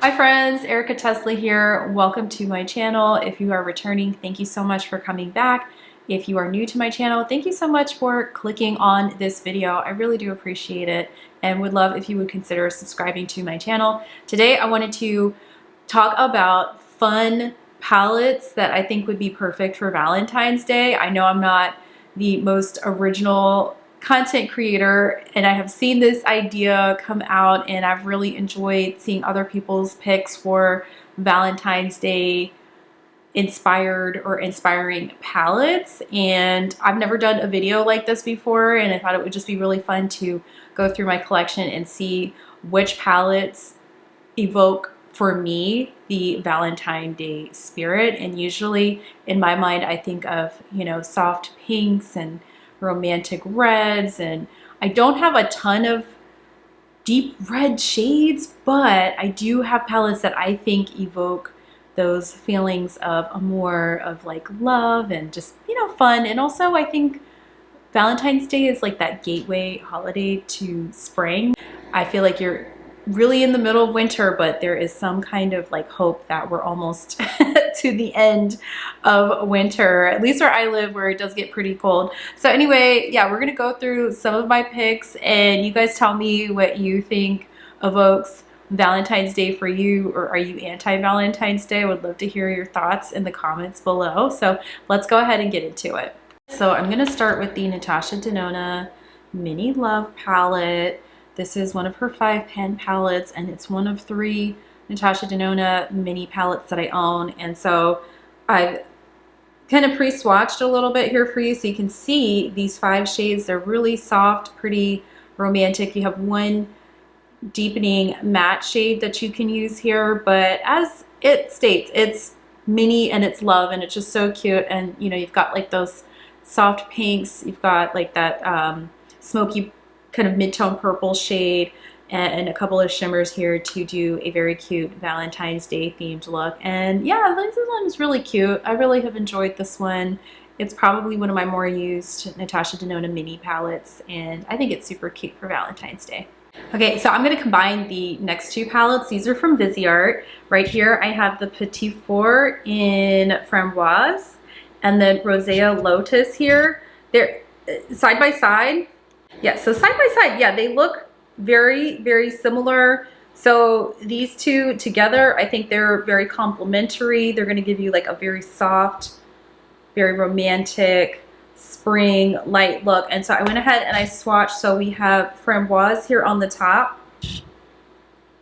Hi friends, Erica Tesla here. Welcome to my channel. If you are returning, thank you so much for coming back. If you are new to my channel, thank you so much for clicking on this video. I really do appreciate it and would love if you would consider subscribing to my channel. Today I wanted to talk about fun palettes that I think would be perfect for Valentine's Day. I know I'm not the most original content creator, and I have seen this idea come out and I've really enjoyed seeing other people's picks for Valentine's Day inspired or inspiring palettes. And I've never done a video like this before, and I thought it would just be really fun to go through my collection and see which palettes evoke for me the Valentine Day spirit. And usually in my mind I think of, you know, soft pinks and romantic reds, and I don't have a ton of deep red shades, but I do have palettes that I think evoke those feelings of a more of like love and just, you know, fun. And also I think Valentine's Day is like that gateway holiday to spring. I feel like you're really in the middle of winter, but there is some kind of like hope that we're almost to the end of winter, at least where I live, where it does get pretty cold. So anyway, yeah, we're gonna go through some of my picks and you guys tell me what you think evokes Valentine's Day for you, or are you anti-Valentine's Day? I would love to hear your thoughts in the comments below. So let's go ahead and get into it. So I'm gonna start with the Natasha Denona Mini Love palette. This is one of her 5 pan palettes, and it's one of 3 Natasha Denona mini palettes that I own. And so I've kind of pre-swatched a little bit here for you so you can see these 5 shades. They're really soft, pretty romantic. You have one deepening matte shade that you can use here, but as it states, it's mini and it's love, and it's just so cute. And you know, you've got like those soft pinks, you've got like that smoky kind of mid-tone purple shade, and a couple of shimmers here to do a very cute Valentine's Day themed look. And yeah, this one is really cute. I really have enjoyed this one. It's probably one of my more used Natasha Denona mini palettes, and I think it's super cute for Valentine's Day. Okay, so I'm going to combine the next 2 palettes. These are from Viseart. Right here I have the Petits in Framboise and then Rosea Lotus here. They're side by side. Yeah, so side by side, yeah, they look very, very similar. So these two together, I think they're very complementary. They're going to give you like a very soft, very romantic spring light look. And so I went ahead and I swatched. So we have Framboise here on the top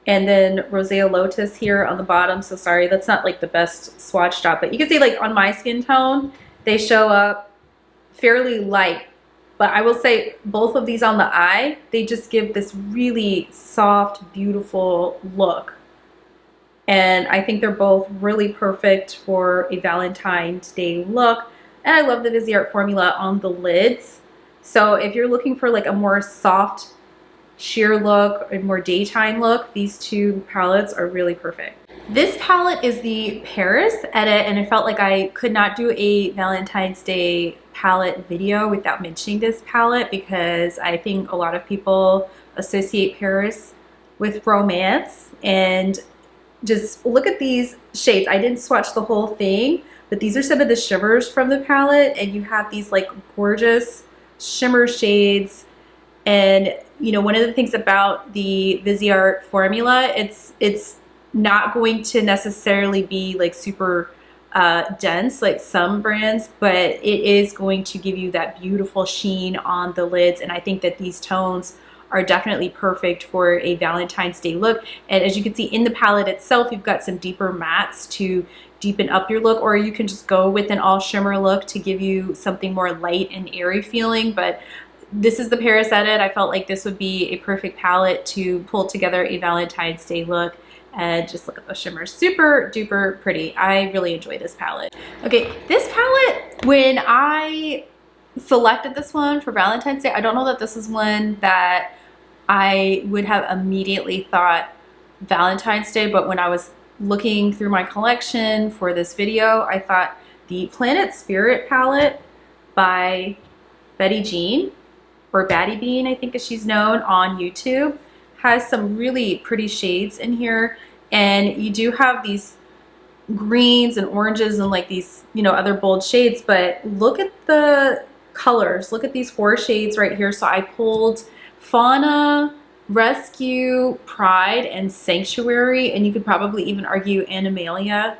and then Rosea Lotus here on the bottom. So sorry, that's not like the best swatch job, but you can see like on my skin tone, they show up fairly light. But I will say both of these on the eye, they just give this really soft, beautiful look. And I think they're both really perfect for a Valentine's Day look. And I love the Viseart formula on the lids. So if you're looking for like a more soft, sheer look, a more daytime look, these 2 palettes are really perfect. This palette is the Paris Edit, and I felt like I could not do a Valentine's Day palette video without mentioning this palette, because I think a lot of people associate Paris with romance. And just look at these shades. I didn't swatch the whole thing, but these are some of the shimmers from the palette, and you have these like gorgeous shimmer shades. And you know, one of the things about the Viseart formula, it's not going to necessarily be like super dense like some brands, but it is going to give you that beautiful sheen on the lids. And I think that these tones are definitely perfect for a Valentine's Day look. And as you can see in the palette itself, you've got some deeper mattes to deepen up your look, or you can just go with an all shimmer look to give you something more light and airy feeling. But this is the Paris Edit. I felt like this would be a perfect palette to pull together a Valentine's Day look. And just look at the shimmers, super duper pretty. I really enjoy this palette. Okay, this palette, when I selected this one for Valentine's Day, I don't know that this is one that I would have immediately thought Valentine's Day, but when I was looking through my collection for this video, I thought the Planet Spirit palette by Betty Jean, or Batty Bean, I think as she's known on YouTube, has some really pretty shades in here. And you do have these greens and oranges and like these, you know, other bold shades, but look at the colors. Look at these 4 shades right here. So I pulled Fauna, Rescue, Pride, and Sanctuary, and you could probably even argue Animalia,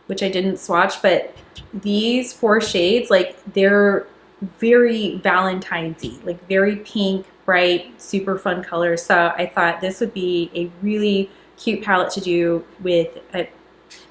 which I didn't swatch, but these 4 shades, like, they're very Valentine's-y, like very pink, bright, super fun colors. So I thought this would be a really cute palette to do with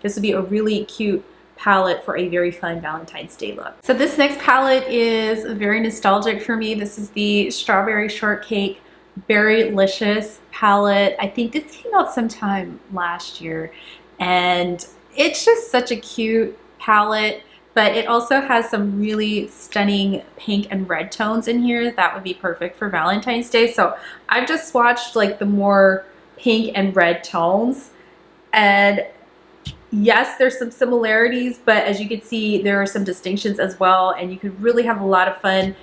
this would be a really cute palette for a very fun Valentine's Day look. So this next palette is very nostalgic for me. This is the Strawberry Shortcake Berrylicious palette. I think this came out sometime last year, and it's just such a cute palette, but it also has some really stunning pink and red tones in here that would be perfect for Valentine's Day. So I've just swatched like the more pink and red tones, and yes, there's some similarities, but as you can see, there are some distinctions as well, and you could really have a lot of fun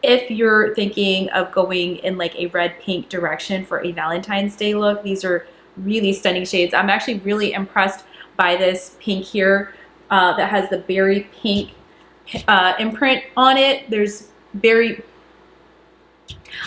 if you're thinking of going in like a red-pink direction for a Valentine's Day look. These are really stunning shades. I'm actually really impressed by this pink here that has the berry pink imprint on it.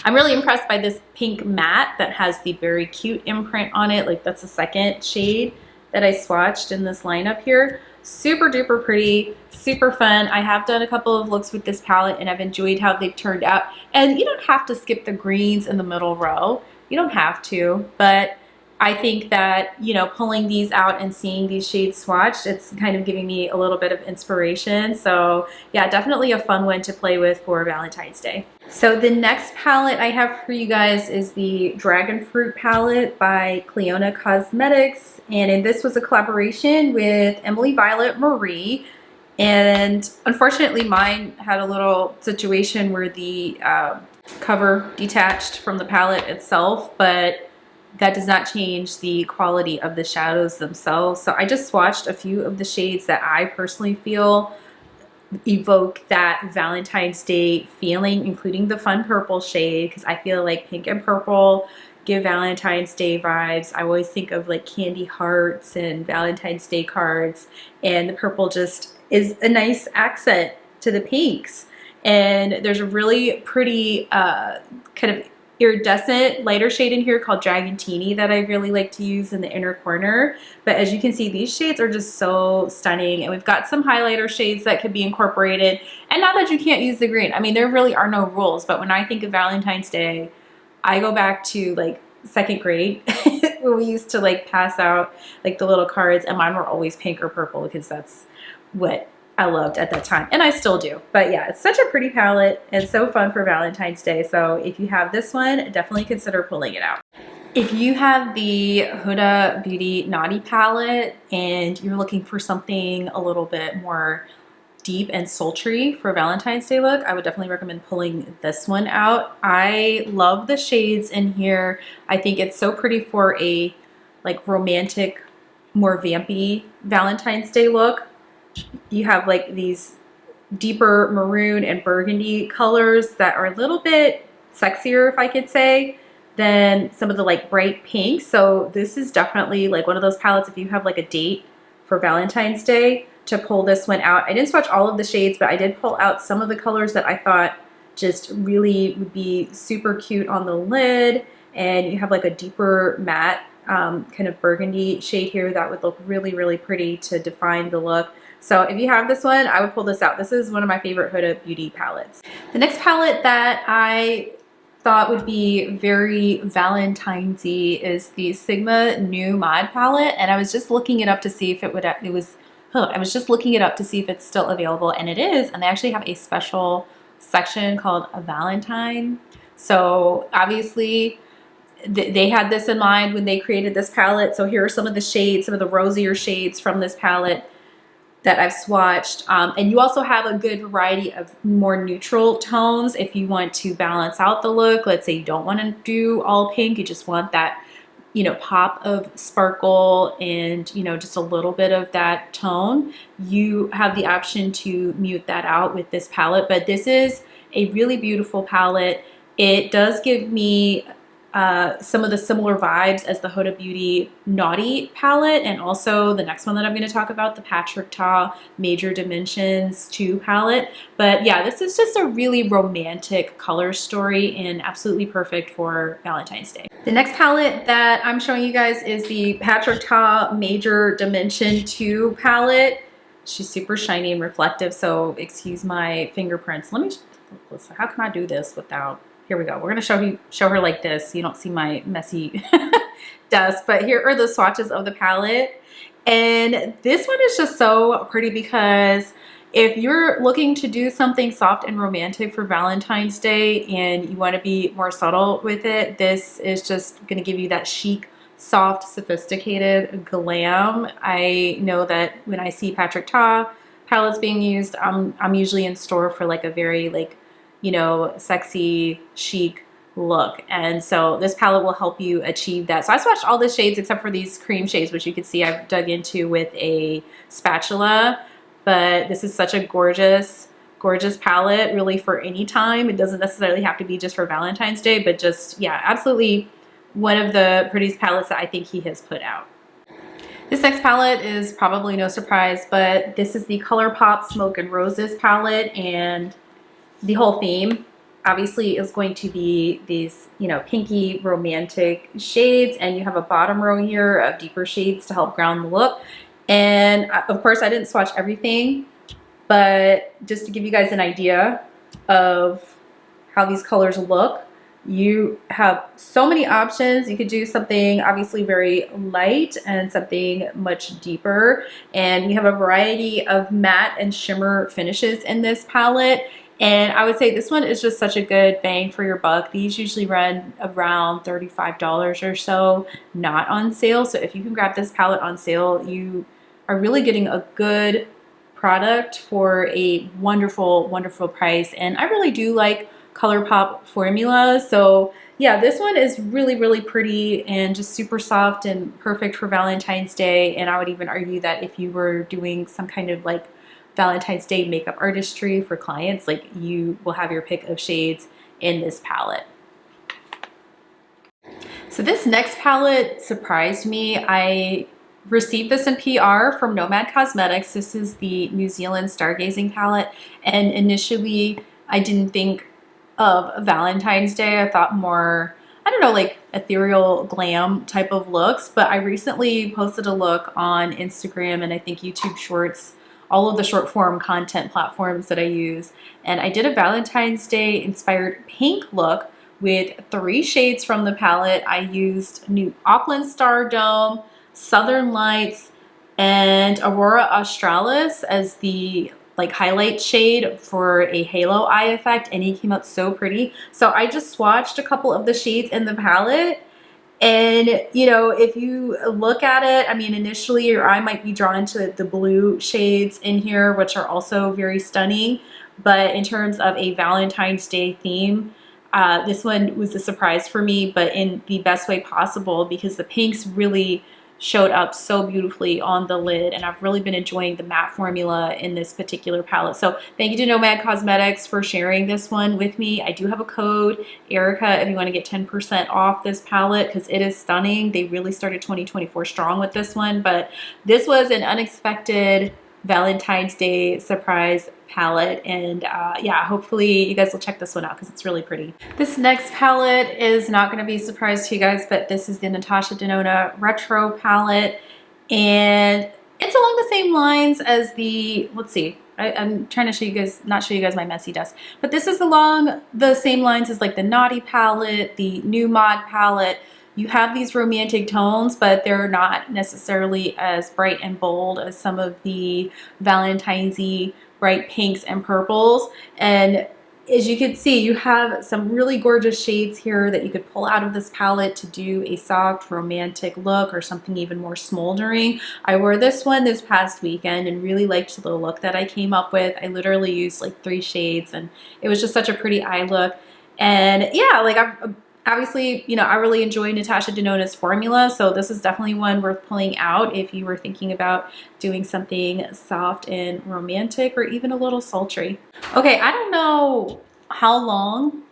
I'm really impressed by this pink matte that has the very cute imprint on it. Like, that's the second shade that I swatched in this lineup here. Super duper pretty, super fun. I have done a couple of looks with this palette and I've enjoyed how they've turned out. And you don't have to skip the greens in the middle row. You don't have to, but I think that, you know, pulling these out and seeing these shades swatched, it's kind of giving me a little bit of inspiration. So yeah, definitely a fun one to play with for Valentine's Day. So the next palette I have for you guys is the Dragon Fruit palette by Clionadh Cosmetics. And this was a collaboration with Emily Violet Marie. And unfortunately mine had a little situation where the cover detached from the palette itself, but that does not change the quality of the shadows themselves. So I just swatched a few of the shades that I personally feel evoke that Valentine's Day feeling, including the fun purple shade, because I feel like pink and purple give Valentine's Day vibes. I always think of like candy hearts and Valentine's Day cards, and the purple just is a nice accent to the pinks. And there's a really pretty kind of iridescent lighter shade in here called Dragon Teeny that I really like to use in the inner corner. But as you can see, these shades are just so stunning, and we've got some highlighter shades that could be incorporated. And not that you can't use the green. I mean, there really are no rules, but when I think of Valentine's Day, I go back to like 2nd grade where we used to like pass out like the little cards, and mine were always pink or purple because that's what I loved at that time, and I still do. But yeah, it's such a pretty palette and so fun for Valentine's Day. So if you have this one, definitely consider pulling it out. If you have the Huda Beauty Naughty palette and you're looking for something a little bit more deep and sultry for Valentine's Day look, I would definitely recommend pulling this one out. I love the shades in here. I think it's so pretty for a like romantic, more vampy Valentine's Day look. You have like these deeper maroon and burgundy colors that are a little bit sexier, if I could say, than some of the like bright pinks. So this is definitely like one of those palettes if you have like a date for Valentine's Day to pull this one out. I didn't swatch all of the shades, but I did pull out some of the colors that I thought just really would be super cute on the lid. And you have like a deeper matte kind of burgundy shade here that would look really, really pretty to define the look. So if you have this one, I would pull this out. This is one of my favorite Huda Beauty palettes. The next palette that I thought would be very Valentine's-y is the Sigma Nomad palette, and I was just looking it up to see if I was just looking it up to see if it's still available, and it is. And they actually have a special section called a Valentine. So obviously they had this in mind when they created this palette. So here are some of the shades, some of the rosier shades from this palette that I've swatched. And you also have a good variety of more neutral tones if you want to balance out the look. Let's say you don't want to do all pink, you just want that, you know, pop of sparkle and, you know, just a little bit of that tone. You have the option to mute that out with this palette, but this is a really beautiful palette. It does give me some of the similar vibes as the Huda Beauty Naughty palette, and also the next one that I'm going to talk about, the Patrick Ta Major Dimensions 2 palette. But yeah, this is just a really romantic color story and absolutely perfect for Valentine's Day. The next palette that I'm showing you guys is the Patrick Ta Major Dimension 2 palette. She's super shiny and reflective, so excuse my fingerprints. Let me, listen, how can I do this without, here we go. We're gonna show her like this so you don't see my messy dust, but here are the swatches of the palette. And this one is just so pretty because if you're looking to do something soft and romantic for Valentine's Day and you want to be more subtle with it, this is just gonna give you that chic, soft, sophisticated glam. I know that when I see Patrick Ta palettes being used, I'm usually in store for like a very like, you know, sexy, chic look. And so this palette will help you achieve that. So I swatched all the shades except for these cream shades, which you can see I've dug into with a spatula. But this is such a gorgeous, gorgeous palette, really for any time. It doesn't necessarily have to be just for Valentine's Day, but just, yeah, absolutely one of the prettiest palettes that I think he has put out. This next palette is probably no surprise, but this is the Colourpop Smoke and Roses palette, and the whole theme obviously is going to be these, you know, pinky romantic shades, and you have a bottom row here of deeper shades to help ground the look. And of course I didn't swatch everything, but just to give you guys an idea of how these colors look, you have so many options. You could do something obviously very light and something much deeper, and you have a variety of matte and shimmer finishes in this palette. And I would say this one is just such a good bang for your buck. These usually run around $35 or so, not on sale. So if you can grab this palette on sale, you are really getting a good product for a wonderful, wonderful price. And I really do like Colourpop formulas. So yeah, this one is really, really pretty and just super soft and perfect for Valentine's Day. And I would even argue that if you were doing some kind of like Valentine's Day makeup artistry for clients, like you will have your pick of shades in this palette. So this next palette surprised me. I received this in PR from Nomad Cosmetics. This is the New Zealand Stargazing palette, and initially I didn't think of Valentine's Day. I thought more, I don't know, like ethereal glam type of looks, but I recently posted a look on Instagram and I think YouTube Shorts, all of the short form content platforms that I use, and I did a Valentine's Day inspired pink look with 3 shades from the palette. I used New Auckland Star Dome, Southern Lights, and Aurora Australis as the like highlight shade for a halo eye effect, and he came out so pretty. So I just swatched a couple of the shades in the palette, and you know, if you look at it, I mean, initially your eye might be drawn to the blue shades in here, which are also very stunning, but in terms of a Valentine's Day theme, this one was a surprise for me, but in the best way possible, because the pinks really showed up so beautifully on the lid, and I've really been enjoying the matte formula in this particular palette. So thank you to Nomad Cosmetics for sharing this one with me. I do have a code, Erica, if you want to get 10% off this palette, because it is stunning. They really started 2024 strong with this one, but this was an unexpected Valentine's Day surprise palette, and yeah, hopefully you guys will check this one out because it's really pretty. This next palette is not going to be a surprise to you guys, but this is the Natasha Denona Retro palette, and it's along the same lines as the, let's see, I'm trying to show you guys, not show you guys my messy dust, but this is along the same lines as like the Naughty palette, the New Mod palette. You have these romantic tones, but they're not necessarily as bright and bold as some of the Valentine's-y bright pinks and purples. And as you can see, you have some really gorgeous shades here that you could pull out of this palette to do a soft romantic look or something even more smoldering. I wore this one this past weekend and really liked the look that I came up with. I literally used like 3 shades and it was just such a pretty eye look. And yeah, like obviously, you know, I really enjoy Natasha Denona's formula, so this is definitely one worth pulling out if you were thinking about doing something soft and romantic or even a little sultry. Okay, I don't know how long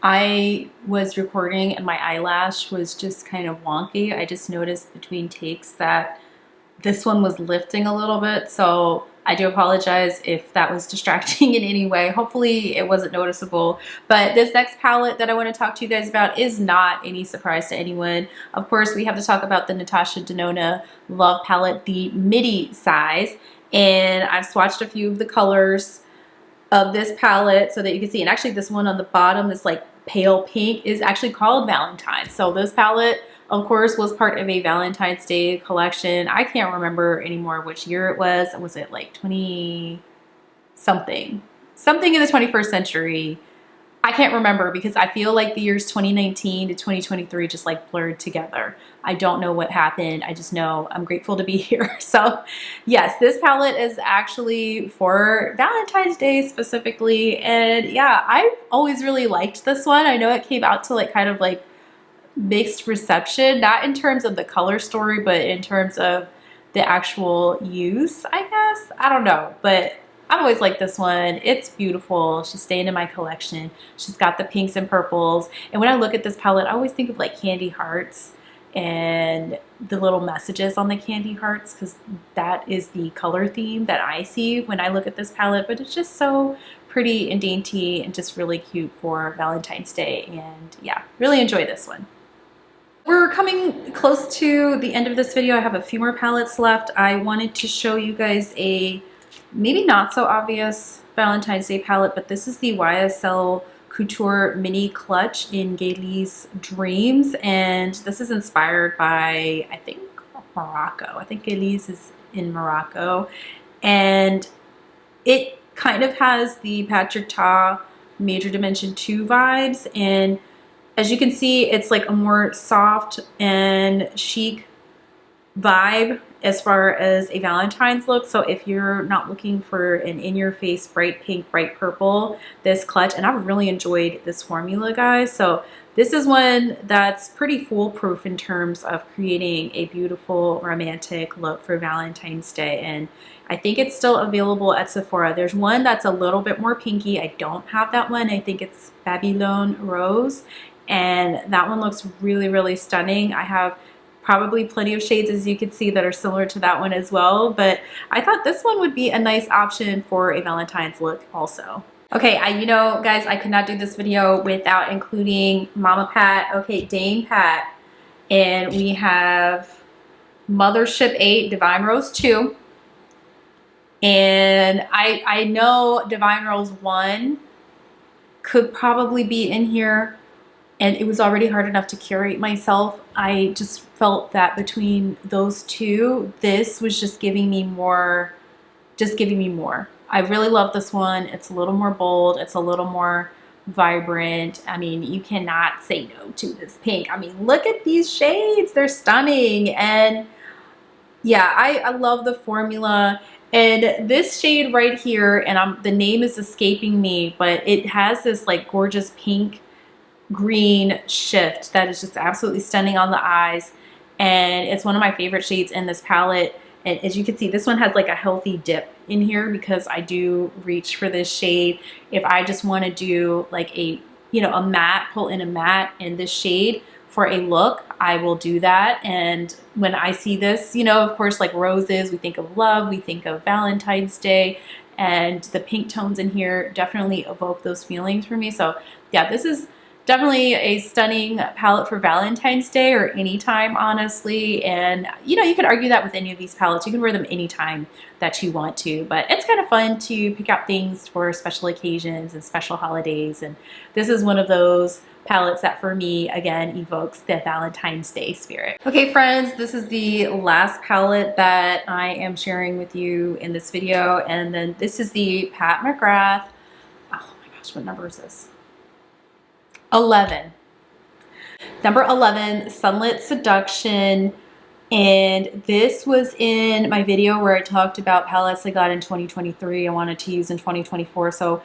I was recording and my eyelash was just kind of wonky. I just noticed between takes that this one was lifting a little bit, so I do apologize if that was distracting in any way. Hopefully it wasn't noticeable. But this next palette that I want to talk to you guys about is not any surprise to anyone. Of course, we have to talk about the Natasha Denona Love Palette, the Midi size. And I've swatched a few of the colors of this palette so that you can see. And actually this one on the bottom is like pale pink, is actually called Valentine. So this palette, of course, was part of a Valentine's Day collection. I can't remember anymore which year it was. Was it like 20 something? Something in the 21st century. I can't remember because I feel like the years 2019 to 2023 just like blurred together. I don't know what happened. I just know I'm grateful to be here. So yes, this palette is actually for Valentine's Day specifically. And yeah, I've always really liked this one. I know it came out to like kind of like mixed reception, not in terms of the color story, but in terms of the actual use, I guess. I don't know, but I've always liked this one. It's beautiful. She's staying in my collection. She's got the pinks and purples. And when I look at this palette, I always think of like candy hearts and the little messages on the candy hearts, because that is the color theme that I see when I look at this palette. But it's just so pretty and dainty and just really cute for Valentine's Day. And yeah, really enjoy this one. We're coming close to the end of this video. I have a few more palettes left. I wanted to show you guys a maybe not so obvious Valentine's Day palette, but this is the YSL Couture Mini Clutch in Gueliz Dreams, and this is inspired by, I think, Morocco. I think Gueliz is in Morocco, and it kind of has the Patrick Ta Major Dimension 2 vibes, and as you can see, it's like a more soft and chic vibe as far as a Valentine's look. So if you're not looking for an in-your-face bright pink, bright purple, this clutch, and I've really enjoyed this formula, guys. So this is one that's pretty foolproof in terms of creating a beautiful romantic look for Valentine's Day. And I think it's still available at Sephora. There's one that's a little bit more pinky. I don't have that one. I think it's Babylon Rose. And that one looks really, really stunning. I have probably plenty of shades, as you can see, that are similar to that one as well. But I thought this one would be a nice option for a Valentine's look also. Okay, you know, guys, I could not do this video without including Mama Pat. Okay, Dame Pat. And we have Mothership 8, Divine Rose 2. And I know Divine Rose 1 could probably be in here, and it was already hard enough to curate myself. I just felt that between those two, this was just giving me more, I really love this one. It's a little more bold. It's a little more vibrant. I mean, you cannot say no to this pink. I mean, look at these shades. They're stunning. And yeah, I love the formula. And this shade right here, and the name is escaping me, but it has this like gorgeous pink green shift that is just absolutely stunning on the eyes, and it's one of my favorite shades in this palette. And as you can see, this one has like a healthy dip in here because I do reach for this shade. If I just want to do like a, you know, a matte, pull in a matte in this shade for a look, I will do that. And when I see this, you know, of course, like roses, we think of love, we think of Valentine's Day, and the pink tones in here definitely evoke those feelings for me. So yeah, this is definitely a stunning palette for Valentine's Day or anytime, honestly. And you know, you could argue that with any of these palettes. You can wear them anytime that you want to, but it's kind of fun to pick out things for special occasions and special holidays. And this is one of those palettes that for me, again, evokes the Valentine's Day spirit. Okay, friends, this is the last palette that I am sharing with you in this video. And then this is the Pat McGrath. Oh my gosh, what number is this? 11. Number 11, Sunlit Seduction. And this was in my video where I talked about palettes I got in 2023 I wanted to use in 2024. So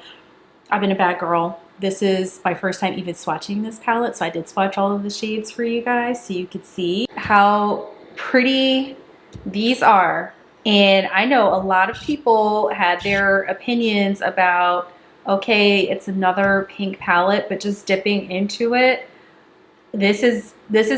I've been a bad girl. This is my first time even swatching this palette. So I did swatch all of the shades for you guys so you could see how pretty these are. And I know a lot of people had their opinions about Okay, it's another pink palette, but just dipping into it. This is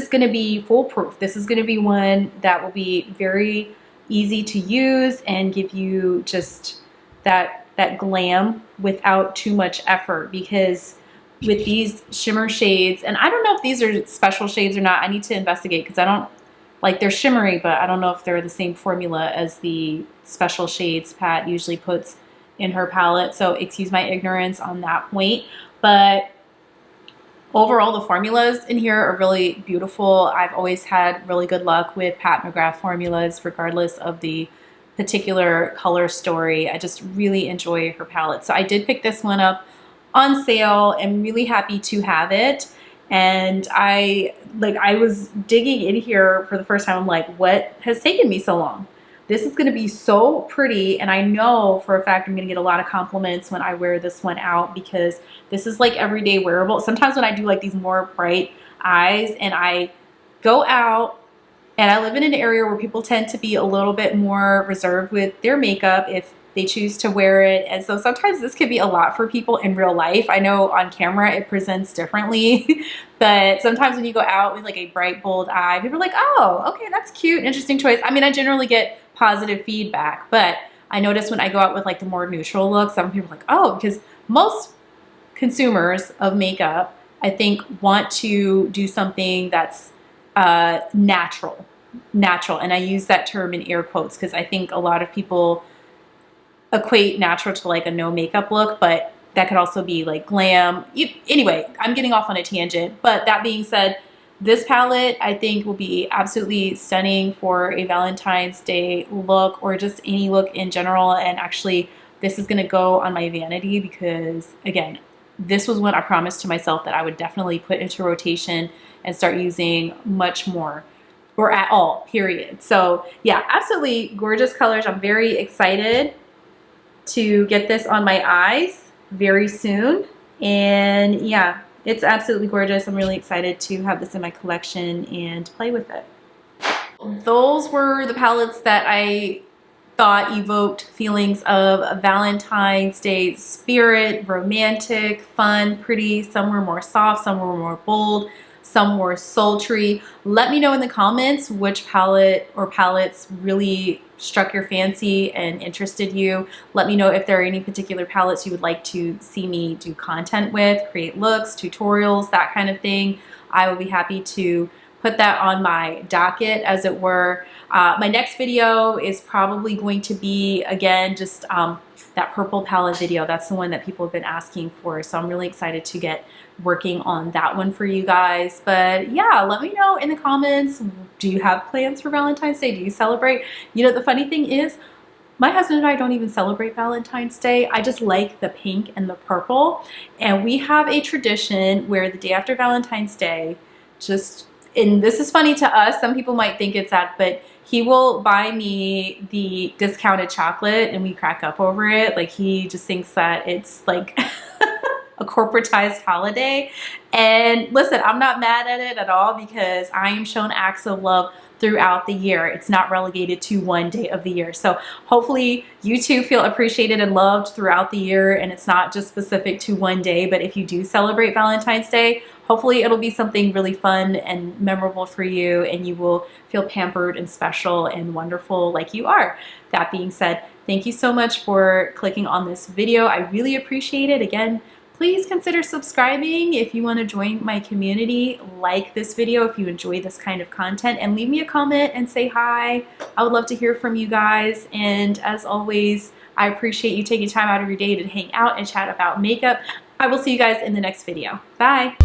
going to be foolproof. This is going to be one that will be very easy to use and give you just that glam without too much effort, because with these shimmer shades, and I don't know if these are special shades or not. I need to investigate because I don't like, they're shimmery, but I don't know if they're the same formula as the special shades Pat usually puts in her palette. So excuse my ignorance on that point. But overall, the formulas in here are really beautiful. I've always had really good luck with Pat McGrath formulas, regardless of the particular color story. I just really enjoy her palette. So I did pick this one up on sale. I'm really happy to have it. And I was digging in here for the first time. I'm like, what has taken me so long? This is going to be so pretty, and I know for a fact I'm going to get a lot of compliments when I wear this one out, because this is like everyday wearable. Sometimes when I do like these more bright eyes and I go out, and I live in an area where people tend to be a little bit more reserved with their makeup if they choose to wear it. And so sometimes this could be a lot for people in real life. I know on camera it presents differently, but sometimes when you go out with like a bright, bold eye, people are like, oh, okay, that's cute, interesting choice. I mean, I generally get positive feedback, but I notice when I go out with like the more neutral look, some people are like, oh, because most consumers of makeup, I think, want to do something that's natural. And I use that term in air quotes because I think a lot of people equate natural to like a no makeup look, but that could also be like glam. Anyway, I'm getting off on a tangent, but that being said, this palette I think will be absolutely stunning for a Valentine's Day look, or just any look in general. And actually, this is going to go on my vanity because, again, this was one I promised to myself that I would definitely put into rotation and start using much more, or at all, period. So yeah, absolutely gorgeous colors. I'm very excited to get this on my eyes very soon. And yeah, it's absolutely gorgeous. I'm really excited to have this in my collection and play with it. Those were the palettes that I thought evoked feelings of Valentine's Day spirit, romantic, fun, pretty. Some were more soft, some were more bold, some were sultry. Let me know in the comments which palette or palettes really struck your fancy and interested you. Let me know if there are any particular palettes you would like to see me do content with, create looks, tutorials, that kind of thing. I will be happy to put that on my docket, as it were. My next video is probably going to be, again, just that purple palette video. That's the one that people have been asking for. So I'm really excited to get working on that one for you guys. But yeah, let me know in the comments, do you have plans for Valentine's Day? Do you celebrate? You know, the funny thing is, my husband and I don't even celebrate Valentine's Day. I just like the pink and the purple. And we have a tradition where the day after Valentine's Day, and this is funny to us, some people might think it's that, but he will buy me the discounted chocolate and we crack up over it. Like, he just thinks that it's like a corporatized holiday. And listen, I'm not mad at it at all, because I am shown acts of love throughout the year. It's not relegated to one day of the year. So hopefully you too feel appreciated and loved throughout the year, and it's not just specific to one day. But if you do celebrate Valentine's Day, hopefully it'll be something really fun and memorable for you, and you will feel pampered and special and wonderful like you are. That being said, thank you so much for clicking on this video. I really appreciate it. Again, please consider subscribing if you want to join my community. Like this video if you enjoy this kind of content, and leave me a comment and say hi. I would love to hear from you guys. And as always, I appreciate you taking time out of your day to hang out and chat about makeup. I will see you guys in the next video. Bye.